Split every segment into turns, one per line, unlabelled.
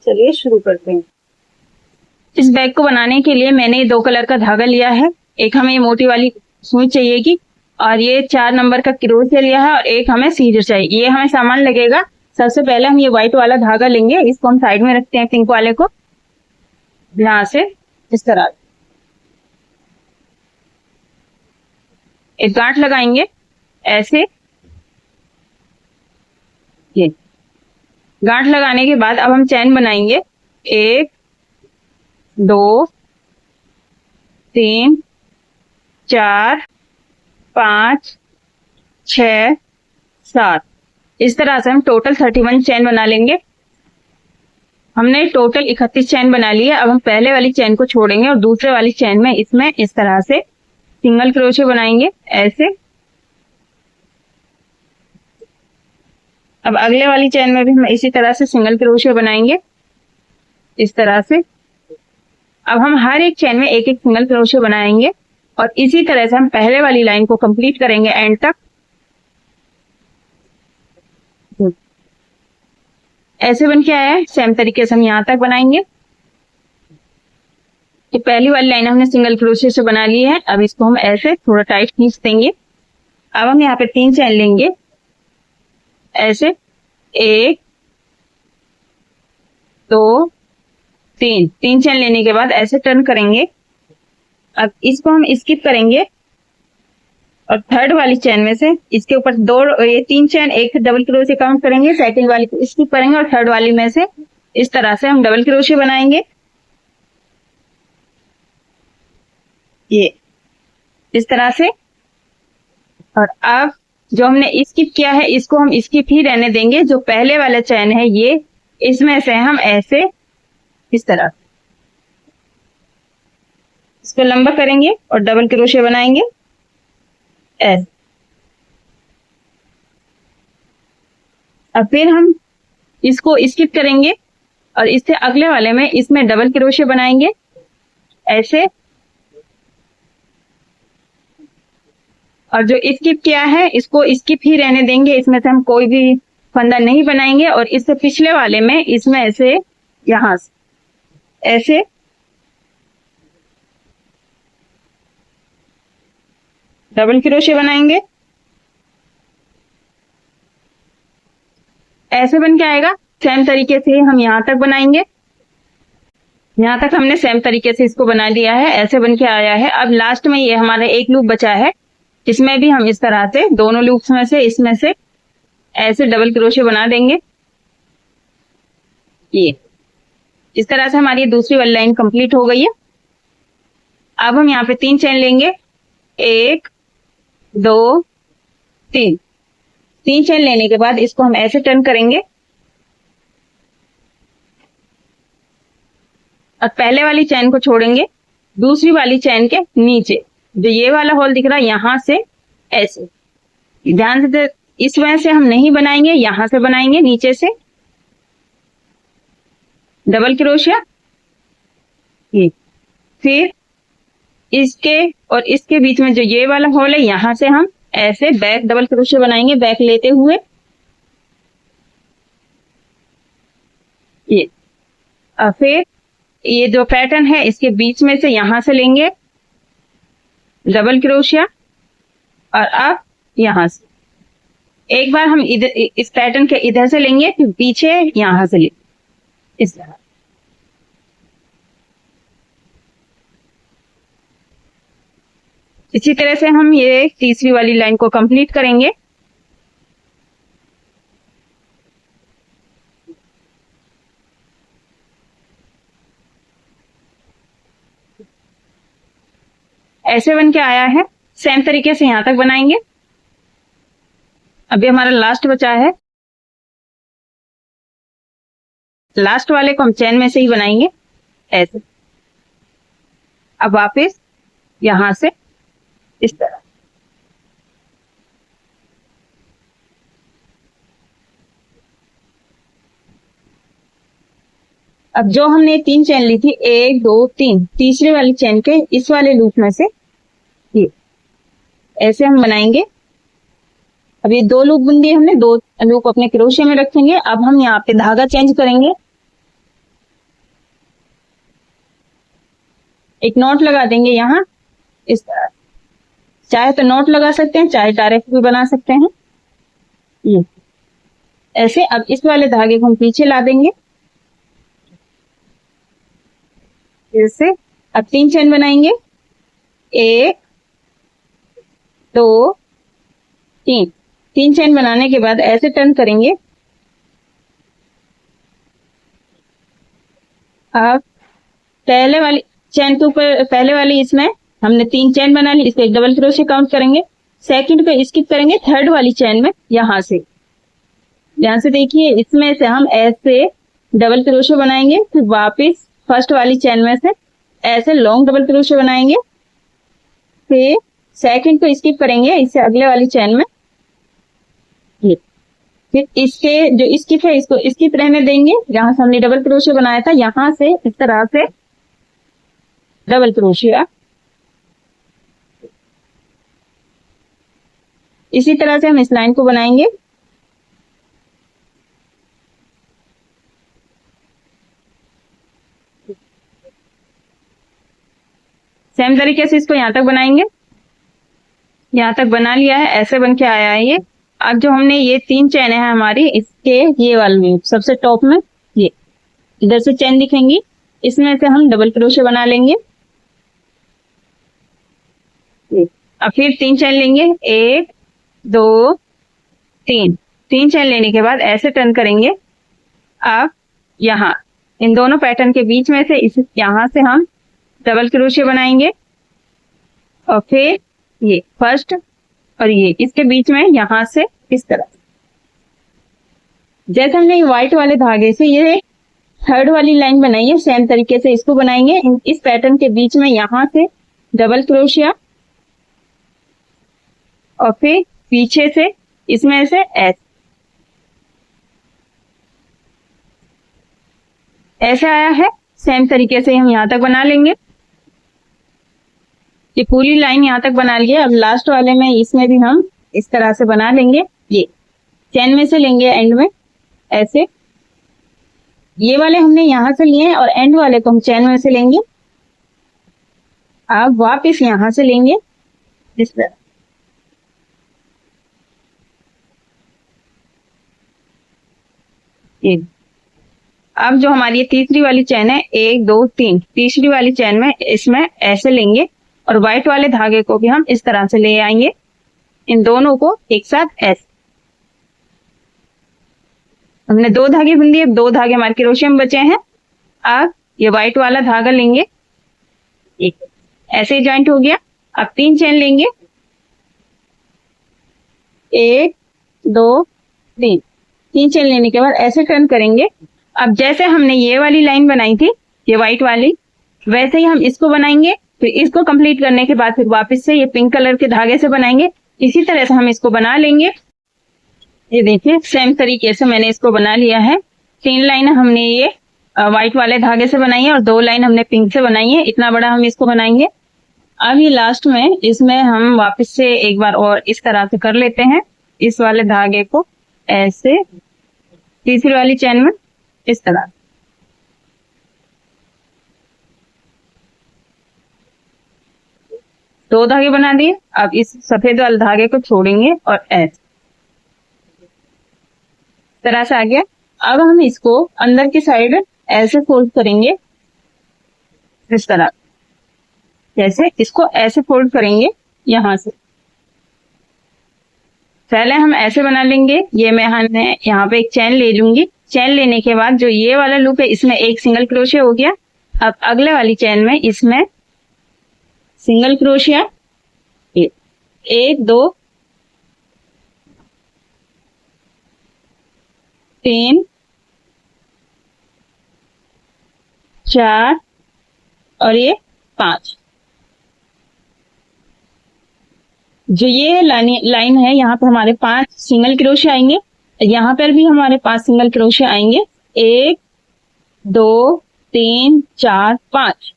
चलिए शुरू करते हैं। इस बैग को बनाने के लिए मैंने 2 कलर का धागा लिया है। एक हमें ये मोटी वाली सुई चाहिएगी और ये 4 नंबर का क्रोशिया लिया है और एक हमें सीजर चाहिए। ये हमें सामान लगेगा। सबसे पहले हम ये व्हाइट वाला धागा लेंगे, इसको हम साइड में रखते हैं पिंक वाले को। यहाँ से इस तरह एक गांठ लगाएंगे ऐसे। ये गांठ लगाने के बाद अब हम चैन बनाएंगे 1 2 3 4 5 6 7। इस तरह से हम टोटल 31 चैन बना लेंगे। हमने टोटल 31 चैन बना ली है। अब हम पहले वाली चैन को छोड़ेंगे और दूसरे वाली चैन में इसमें इस तरह से सिंगल क्रोशे बनाएंगे ऐसे। अब अगले वाली चैन में भी हम इसी तरह से सिंगल क्रोशे बनाएंगे इस तरह से। अब हम हर एक चैन में एक एक सिंगल क्रोशे बनाएंगे और इसी तरह से हम पहले वाली लाइन को कंप्लीट करेंगे एंड तक। ऐसे बन के आया है। सेम तरीके से हम यहां तक बनाएंगे। तो पहली वाली लाइन हमने सिंगल क्रोशे से बना ली है। अब इसको हम ऐसे थोड़ा टाइट खींच देंगे। अब हम यहाँ पे 3 चैन लेंगे ऐसे 1 2 3 चैन लेने के बाद ऐसे टर्न करेंगे। अब इसको हम स्किप करेंगे और थर्ड वाली चैन में से इसके ऊपर 3 चैन एक डबल क्रोशे काउंट करेंगे, सेकंड वाली को स्किप करेंगे और थर्ड वाली में से इस तरह से हम डबल क्रोशे बनाएंगे। ये इस तरह से। और अब जो हमने स्किप किया है इसको हम स्किप ही रहने देंगे। जो पहले वाला चैन है ये, इसमें से हम ऐसे इस तरह इसको लंबा करेंगे और डबल क्रोशे बनाएंगे ऐसे। अब फिर हम इसको स्किप करेंगे और इससे अगले वाले में इसमें डबल क्रोशे बनाएंगे ऐसे। और जो स्किप किया है इसको स्किप ही रहने देंगे। इसमें से हम कोई भी फंदा नहीं बनाएंगे और इससे पिछले वाले में इसमें ऐसे यहां से ऐसे डबल क्रोशे बनाएंगे। ऐसे बन के आएगा। सेम तरीके से हम यहां तक बनाएंगे। यहां तक हमने सेम तरीके से इसको बना लिया है। ऐसे बन के आया है। अब लास्ट में ये हमारा एक लूप बचा है। इसमें भी हम इस तरह से दोनों लूप्स में से इसमें से ऐसे डबल क्रोशे बना देंगे। ये इस तरह से हमारी दूसरी वाली लाइन कंप्लीट हो गई है। अब हम यहाँ पे 3 चैन लेंगे 1 2 3 चैन लेने के बाद इसको हम ऐसे टर्न करेंगे और पहले वाली चैन को छोड़ेंगे दूसरी वाली चैन के नीचे। जो ये वाला होल दिख रहा है यहां से ऐसे ध्यान से, इस वजह से हम नहीं बनाएंगे, यहां से बनाएंगे नीचे से डबल क्रोशिया। ये फिर इसके और इसके बीच में जो ये वाला होल है यहां से हम ऐसे बैक डबल क्रोशिया बनाएंगे बैक लेते हुए। ये और फिर ये जो पैटर्न है इसके बीच में से यहां से लेंगे डबल क्रोशिया और अब यहां से एक बार हम इधर इस पैटर्न के इधर से लेंगे फिर पीछे यहां से लेंगे इस तरह। इसी तरह से हम ये तीसरी वाली लाइन को कंप्लीट करेंगे। ऐसे बन के आया है। सेम तरीके से यहां तक बनाएंगे। अभी हमारा लास्ट बचा है। लास्ट वाले को हम चैन में से ही बनाएंगे ऐसे। अब वापस यहां से इस तरह अब जो हमने 3 चैन ली थी 1 2 3 तीसरी वाली चैन के इस वाले लूप में से ये ऐसे हम बनाएंगे। अब ये 2 लूप बुन दिए हमने, 2 लूप अपने क्रोशे में रखेंगे। अब हम यहाँ पे धागा चेंज करेंगे एक नॉट लगा देंगे यहाँ इस तरह। चाहे तो नॉट लगा सकते हैं, चाहे डायरेक्ट भी बना सकते हैं। ये ऐसे। अब इस वाले धागे को हम पीछे ला देंगे जैसे। अब 3 चेन बनाएंगे, 1 2 3। 3 चेन बनाने के बाद ऐसे टर्न करेंगे। अब पहले वाली चेन के ऊपर, पहले वाली इसमें हमने 3 चेन बना ली, इसको एक डबल क्रोशे काउंट करेंगे। सेकंड को स्किप करेंगे थर्ड वाली चेन में, यहां से देखिए इसमें से हम ऐसे डबल क्रोशे बनाएंगे, फिर वापस फर्स्ट वाली चेन में से ऐसे लॉन्ग डबल क्रोशे बनाएंगे, फिर सेकंड को स्किप करेंगे इससे अगले वाली चेन में। ये फिर इसके जो स्किप है इसको स्किप रहने देंगे, जहां से हमने डबल क्रोशे बनाया था यहां से इस तरह से डबल क्रोशिया। इसी तरह से हम इस लाइन को बनाएंगे। सेम तरीके से इसको यहां तक बनाएंगे। यहां तक बना लिया है, ऐसे बन के आया है ये। अब जो हमने ये 3 चैन है हमारी, इसके ये वाली सबसे टॉप में ये इधर से चैन दिखेंगी, इसमें से हम डबल क्रोशे बना लेंगे। अब फिर 3 चैन लेंगे, 1 2 3। 3 चैन लेने के बाद ऐसे टर्न करेंगे। अब यहाँ इन दोनों पैटर्न के बीच में से इस यहां से हम डबल क्रोशे बनाएंगे, और फिर ये फर्स्ट और ये इसके बीच में यहां से इस तरह। जैसे हमने व्हाइट वाले धागे से ये थर्ड वाली लाइन बनाई है, सेम तरीके से इसको बनाएंगे। इस पैटर्न के बीच में यहां से डबल क्रोशिया, और फिर पीछे से इसमें से ऐसे आया है। सेम तरीके से हम यहां तक बना लेंगे। ये पूरी लाइन यहां तक बना लिए। अब लास्ट वाले में इसमें भी हम इस तरह से बना लेंगे। ये चैन में से लेंगे एंड में ऐसे, ये वाले हमने यहां से लिए और एंड वाले को हम चैन में से लेंगे। अब वापस यहां से लेंगे इस तरह। अब जो हमारी तीसरी वाली चैन है 1 2 3, तीसरी वाली चैन में इसमें ऐसे लेंगे और व्हाइट वाले धागे को भी हम इस तरह से ले आएंगे, इन दोनों को एक साथ ऐसे। हमने 2 धागे बुन दिए, 2 धागे हमारे क्रोशिया में बचे हैं। अब ये व्हाइट वाला धागा लेंगे, एक ऐसे ही ज्वाइंट हो गया। अब 3 चैन लेंगे, 1 2 3। 3 चैन लेने के बाद ऐसे टर्न करेंगे। अब जैसे हमने ये वाली लाइन बनाई थी, ये व्हाइट वाली, वैसे ही हम इसको बनाएंगे। फिर इसको कंप्लीट करने के बाद फिर वापस से ये पिंक कलर के धागे से बनाएंगे। इसी तरह से हम इसको बना लेंगे। ये देखिए सेम तरीके से मैंने इसको बना लिया है। 3 लाइन हमने ये व्हाइट वाले धागे से बनाई है और 2 लाइन हमने पिंक से बनाई है। इतना बड़ा हम इसको बनाएंगे। अब ये लास्ट में इसमें हम वापस से एक बार और इस तरह से कर लेते हैं। इस वाले धागे को ऐसे तीसरी वाली चैन में इस तरह। दो धागे बना दिए। अब इस सफेद वाले धागे को छोड़ेंगे और ऐसे तरह से आ गया। अब हम इसको अंदर की साइड ऐसे फोल्ड करेंगे इस तरह। जैसे इसको ऐसे फोल्ड करेंगे यहां से। पहले हम ऐसे बना लेंगे। ये मैं यहाँ पे एक चैन ले लूंगी। चैन लेने के बाद जो ये वाला लूप है इसमें एक सिंगल क्रोशिया हो गया। अब अगले वाली चैन में इसमें सिंगल क्रोशिया, 1 2 3 4 और ये 5। जो ये लाइन है यहाँ पे हमारे 5 सिंगल क्रोशिया आएंगे। यहाँ पर भी हमारे 5 सिंगल क्रोशिया आएंगे, 1 2 3 4 5।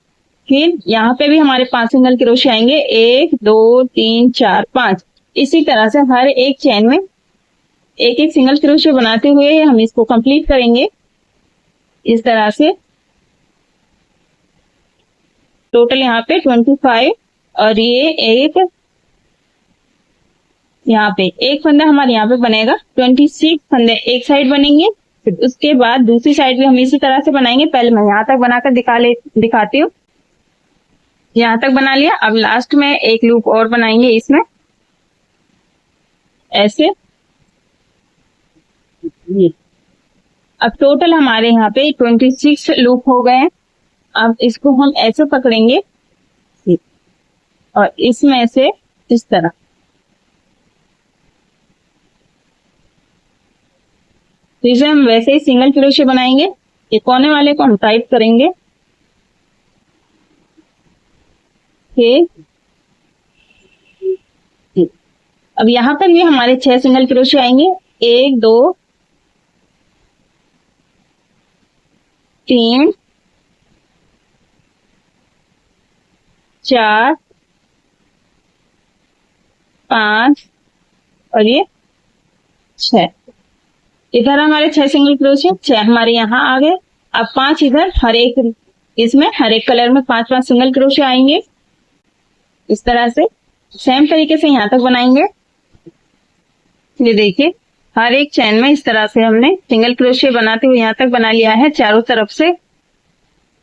फिर यहाँ पे भी हमारे 5 सिंगल क्रोशिया आएंगे, 1 2 3 4 5। इसी तरह से हर एक चैन में एक एक सिंगल क्रोशिया बनाते हुए हम इसको कंप्लीट करेंगे इस तरह से। टोटल यहाँ पे 25 और ये एक यहाँ पे एक फंदा हमारे यहाँ पे बनेगा 26 फंदे एक साइड बनेंगे। फिर उसके बाद दूसरी साइड भी हम इसी तरह से बनाएंगे। पहले मैं यहाँ तक बनाकर दिखाती हूँ। यहाँ तक बना लिया। अब लास्ट में एक लूप और बनाएंगे इसमें ऐसे। ये अब टोटल हमारे यहाँ पे 26 लूप हो गए हैं। अब इसको हम ऐसे पकड़ेंगे और इसमें से इस तरह तो इसे हम वैसे ही सिंगल क्रोशे बनाएंगे। ये कोने वाले को हम टाइट करेंगे अब यहाँ पर भी हमारे 6 सिंगल क्रोशे आएंगे। 1 2 3 4 5 और ये 6। इधर हमारे 6 सिंगल क्रोशे, 6 हमारे यहाँ आ गए। अब 5 इधर, हर एक इसमें हर एक कलर में 5-5 सिंगल क्रोशे आएंगे। इस तरह से सेम तरीके से यहाँ तक बनाएंगे। ये देखिए हर एक चैन में इस तरह से हमने सिंगल क्रोशे बनाते हुए यहाँ तक बना लिया है, चारों तरफ से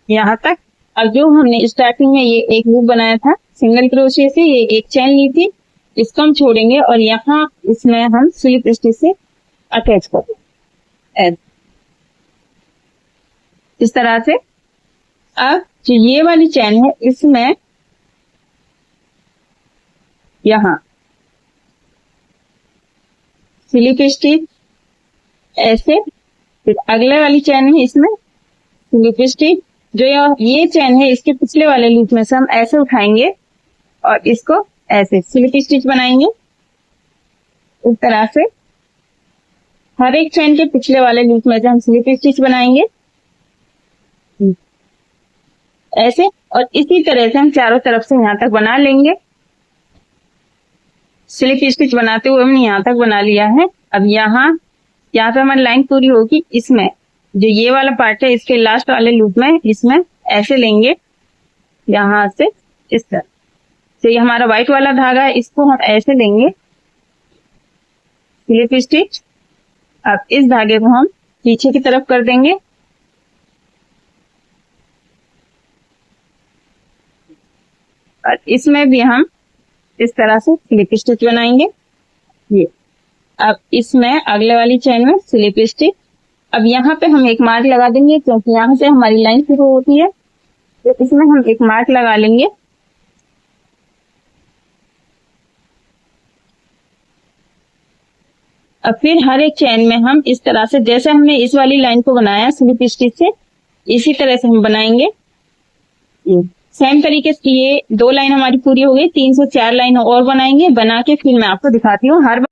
यहाँ तक। अब जो हमने स्टार्टिंग में ये एक लूप बनाया था सिंगल क्रोशे से, ये एक चैन ली थी, इसको हम छोड़ेंगे और यहाँ इसमें हम स्लिप स्टिच से अटैच कर देंगे इस तरह से। अब जो ये वाली चैन है इसमें यहाँ स्लिप स्टिच ऐसे, फिर अगले वाली चैन है इसमें स्लिप स्टिच। जो ये चैन है इसके पिछले वाले लूप में से हम ऐसे उठाएंगे और इसको ऐसे स्लिप स्टिच बनाएंगे इस तरह से। हर एक चैन के पिछले वाले लूप में से हम स्लिप स्टिच बनाएंगे ऐसे, और इसी तरह से हम चारों तरफ से यहाँ तक बना लेंगे। स्लिप स्टिच बनाते हुए हमने यहाँ तक बना लिया है। अब यहाँ पे हमारी लाइन पूरी होगी। इसमें जो ये वाला पार्ट है इसके लास्ट वाले लूप में इसमें ऐसे लेंगे यहाँ से इस तरह से। ये हमारा व्हाइट वाला धागा है, इसको हम ऐसे लेंगे स्लिप स्टिच। अब इस धागे को हम पीछे की तरफ कर देंगे और इसमें भी हम इस तरह से स्लिप स्टिच बनाएंगे। ये अब इसमें अगले वाली चैन में स्लिप स्टिच। अब यहाँ पे हम एक मार्क लगा देंगे क्योंकि यहाँ से हमारी लाइन शुरू होती है, तो इसमें हम एक मार्क लगा लेंगे। अब फिर हर एक चैन में हम इस तरह से, जैसे हमने इस वाली लाइन को बनाया स्लिप स्टिच से, इसी तरह से हम बनाएंगे। सेम तरीके से ये 2 लाइन हमारी पूरी हो गई। 3 से 4 लाइन और बनाएंगे। बना के फिर मैं आपको दिखाती हूँ। हर बार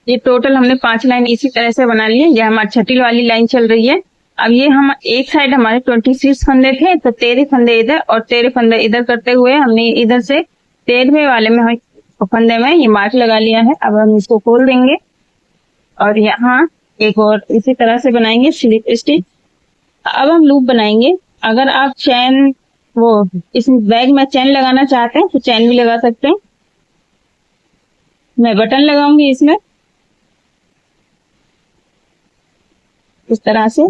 ये टोटल हमने 5 लाइन इसी तरह से बना लिए। ये हमारी छठी वाली लाइन चल रही है। अब ये हम एक साइड हमारे 26 फंदे थे, तो 13 फंदे इधर और 13 फंदे इधर करते हुए हमने इधर से 13वें वाले में फंदे में ये मार्क लगा लिया है। अब हम इसको खोल देंगे और यहाँ एक और इसी तरह से बनाएंगे स्लिप स्टिच। अब हम लूप बनाएंगे। अगर आप चैन इस बैग में चैन लगाना चाहते हैं तो चैन भी लगा सकते हैं। मैं बटन लगाऊंगी इसमें इस तरह से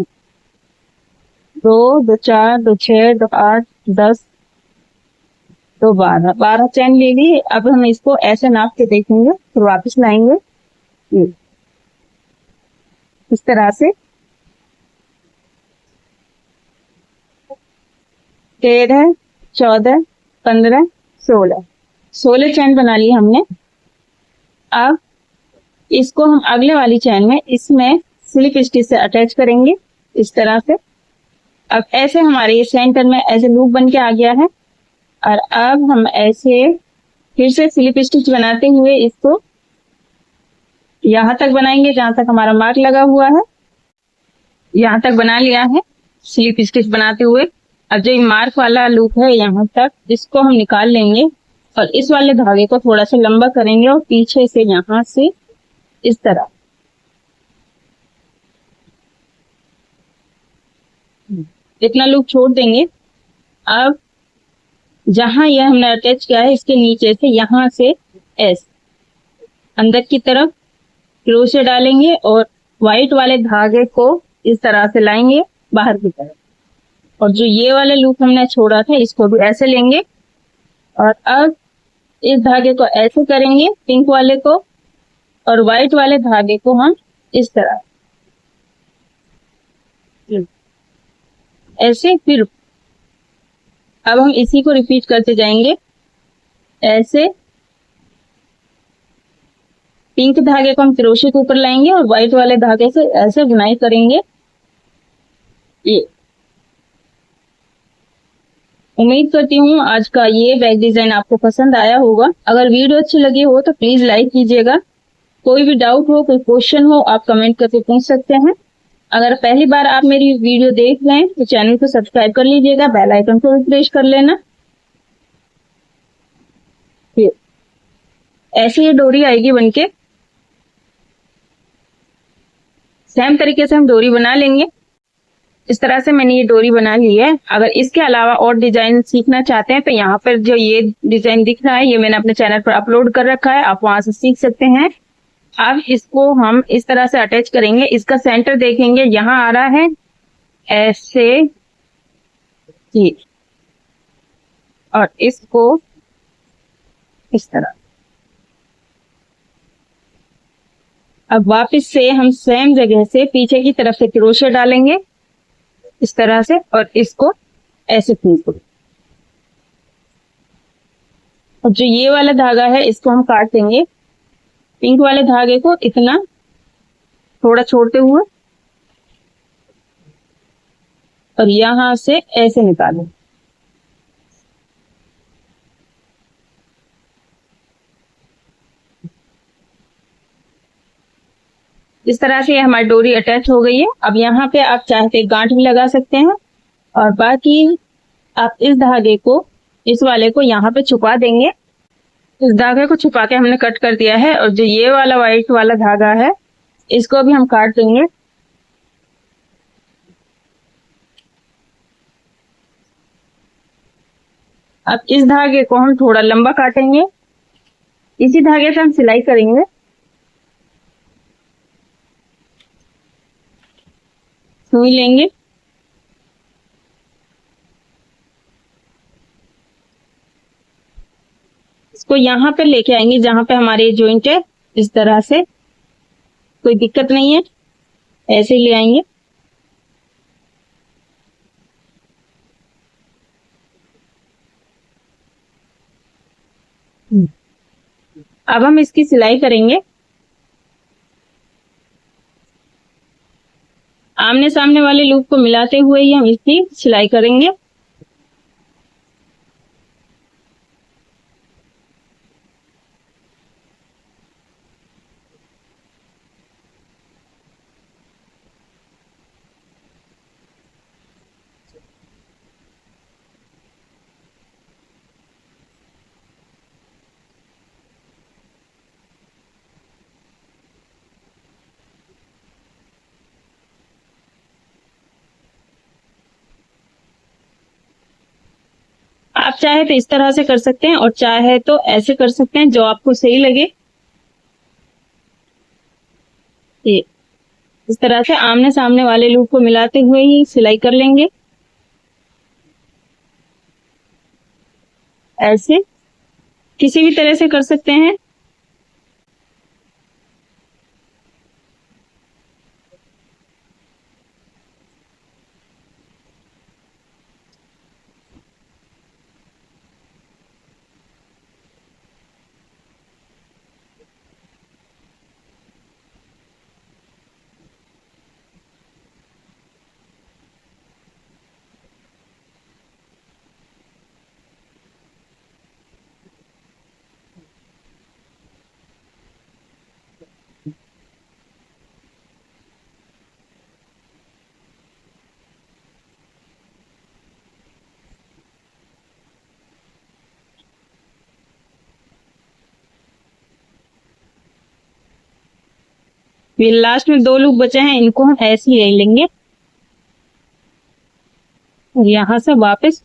2 2 4 2 6 2 8 10 2 12 चैन ले ली। अब हम इसको ऐसे नाप के देखेंगे, फिर वापस लाएंगे इस तरह से 13 14 15 16 चैन बना ली हमने। अब इसको हम अगले वाली चैन में इसमें स्लिप स्टिच से अटैच करेंगे इस तरह से। अब ऐसे हमारे ये सेंटर में ऐसे लूप बन के आ गया है और अब हम ऐसे फिर से स्लिप स्टिच बनाते हुए इसको यहाँ तक बनाएंगे जहां तक हमारा मार्क लगा हुआ है। यहाँ तक बना लिया है स्लिप स्टिच बनाते हुए। अब जो मार्क वाला लूप है यहाँ तक, इसको हम निकाल लेंगे और इस वाले धागे को थोड़ा सा लंबा करेंगे और पीछे से यहाँ से इस तरह इतना लूप छोड़ देंगे। अब जहां यह हमने अटैच किया है इसके नीचे से यहां से एस अंदर की तरफ क्रोशे डालेंगे और व्हाइट वाले धागे को इस तरह से लाएंगे बाहर की तरफ, और जो ये वाले लूप हमने छोड़ा था इसको भी ऐसे लेंगे और अब इस धागे को ऐसे करेंगे पिंक वाले को, और व्हाइट वाले धागे को हम इस तरह ऐसे, फिर अब हम इसी को रिपीट करते जाएंगे। ऐसे पिंक धागे को हम क्रोशे के ऊपर लाएंगे और व्हाइट वाले धागे से ऐसे बुनाई करेंगे। ये उम्मीद करती हूँ आज का ये बैग डिजाइन आपको पसंद आया होगा। अगर वीडियो अच्छी लगी हो तो प्लीज लाइक कीजिएगा। कोई भी डाउट हो, कोई क्वेश्चन हो, आप कमेंट करके पूछ सकते हैं। अगर पहली बार आप मेरी वीडियो देख रहे हैं तो चैनल को सब्सक्राइब कर लीजिएगा, बेल आइकन को भी प्रेस कर लेना। फिर ऐसे ये डोरी आएगी बनके, सेम तरीके से हम डोरी बना लेंगे। इस तरह से मैंने ये डोरी बना ली है। अगर इसके अलावा और डिजाइन सीखना चाहते हैं तो यहाँ पर जो ये डिजाइन दिख रहा है ये मैंने अपने चैनल पर अपलोड कर रखा है, आप वहां से सीख सकते हैं। अब इसको हम इस तरह से अटैच करेंगे। इसका सेंटर देखेंगे यहाँ आ रहा है ऐसे जी, और इसको इस तरह। अब वापस से हम सेम जगह से पीछे की तरफ से क्रोशे डालेंगे इस तरह से, और इसको ऐसे खींच देंगे। और जो ये वाला धागा है इसको हम काट देंगे, पिंक वाले धागे को इतना थोड़ा छोड़ते हुए, और यहां से ऐसे निकालें। इस तरह से हमारी डोरी अटैच हो गई है। अब यहाँ पे आप चाहते गांठ भी लगा सकते हैं, और बाकी आप इस धागे को, इस वाले को यहाँ पे छुपा देंगे। इस धागे को छुपा के हमने कट कर दिया है, और जो ये वाला व्हाइट वाला धागा है इसको भी हम काट देंगे। अब इस धागे को हम थोड़ा लंबा काटेंगे, इसी धागे से हम सिलाई करेंगे। सुई लेंगे, इसको यहाँ पे लेके आएंगे जहां पे हमारे जॉइंट है, इस तरह से, कोई दिक्कत नहीं है, ऐसे ही ले आएंगे। अब हम इसकी सिलाई करेंगे। आमने सामने वाले लूप को मिलाते हुए ही हम इसकी सिलाई करेंगे। आप चाहे तो इस तरह से कर सकते हैं और चाहे तो ऐसे कर सकते हैं, जो आपको सही लगे। ये इस तरह से आमने सामने वाले लूप को मिलाते हुए ही सिलाई कर लेंगे, ऐसे किसी भी तरह से कर सकते हैं। ये लास्ट में 2 लूप बचे हैं, इनको हम ऐसे ही ले लेंगे और यहां से वापस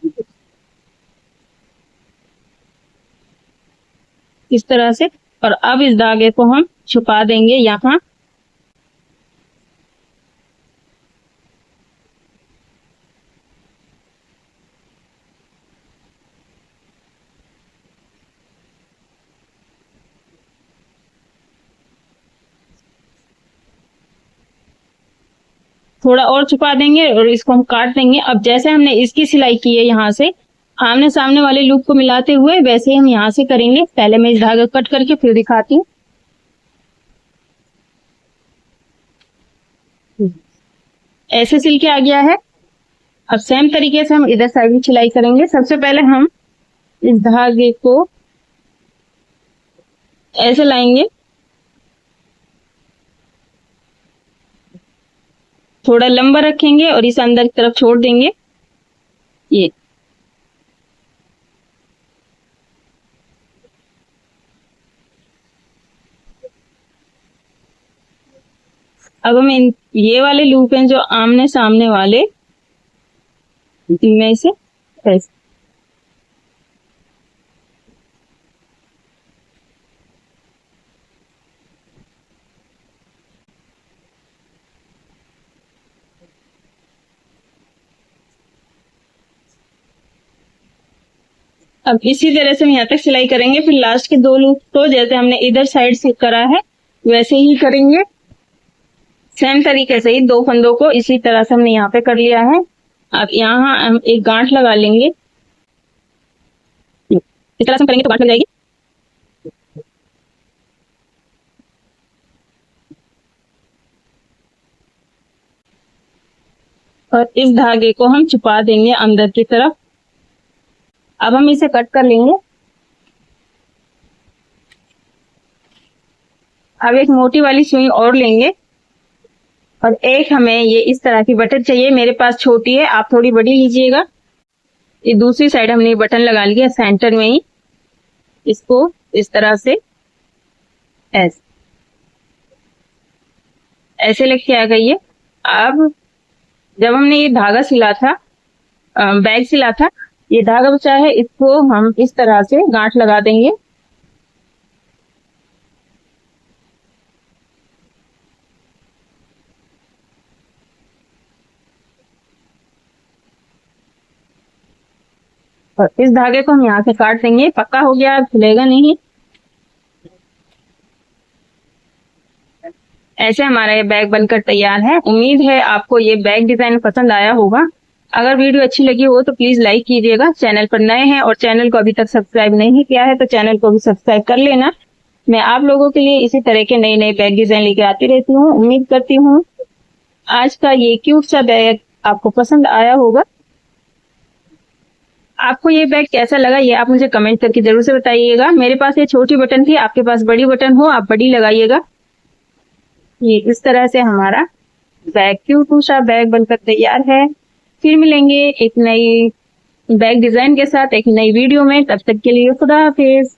इस तरह से। और अब इस धागे को हम छुपा देंगे यहाँ। थोड़ा और छुपा देंगे और इसको हम काट देंगे। अब जैसे हमने इसकी सिलाई की है यहाँ से आमने सामने वाले लूप को मिलाते हुए, वैसे ही हम यहाँ से करेंगे। पहले मैं इस धागे को कट करके फिर दिखाती हूँ। ऐसे सिल के आ गया है। अब सेम तरीके से हम इधर साइड में सिलाई करेंगे। सबसे पहले हम इस धागे को ऐसे लाएंगे, थोड़ा लंबा रखेंगे और इस अंदर की तरफ छोड़ देंगे। ये अब हम ये वाले लूप हैं जो आमने सामने वाले, इनमें से ऐसे अब इसी तरह से हम यहाँ तक सिलाई करेंगे। फिर लास्ट के दो लूप को जैसे हमने इधर साइड से करा है वैसे ही करेंगे। सेम तरीके से ही दो फंदों को इसी तरह से हमने यहाँ पे कर लिया है। अब यहाँ हम एक गांठ लगा लेंगे। इस तरह से हम करेंगे तो गांठ लग जाएगी। और इस धागे को हम छुपा देंगे अंदर की तरफ। अब हम इसे कट कर लेंगे। अब एक मोटी वाली सुई और लेंगे और एक हमें ये इस तरह की बटन चाहिए। मेरे पास छोटी है, आप थोड़ी बड़ी लीजिएगा। ये दूसरी साइड हमने बटन लगा लिया सेंटर में ही। इसको इस तरह से ऐसे लेके आ गई है। अब जब हमने ये धागा सिला था, बैग सिला था, ये धागा बचा है, इसको हम इस तरह से गांठ लगा देंगे। और इस धागे को हम यहाँ से काट देंगे। पक्का हो गया, खुलेगा नहीं। ऐसे हमारा ये बैग बनकर तैयार है। उम्मीद है आपको ये बैग डिजाइन पसंद आया होगा। अगर वीडियो अच्छी लगी हो तो प्लीज लाइक कीजिएगा। चैनल पर नए हैं और चैनल को अभी तक सब्सक्राइब नहीं किया है तो चैनल को भी सब्सक्राइब कर लेना। मैं आप लोगों के लिए इसी तरह के नए नए बैग डिजाइन लेके आती रहती हूँ। उम्मीद करती हूँ आज का ये क्यूट सा बैग आपको पसंद आया होगा। आपको ये बैग कैसा लगा ये आप मुझे कमेंट करके जरूर से बताइएगा। मेरे पास ये छोटी बटन थी, आपके पास बड़ी बटन हो आप बड़ी लगाइएगा। ये इस तरह से हमारा बैग क्यूट सा बैग बनकर तैयार है। फिर मिलेंगे एक नई बैग डिजाइन के साथ एक नई वीडियो में। तब तक के लिए खुदा हाफिज।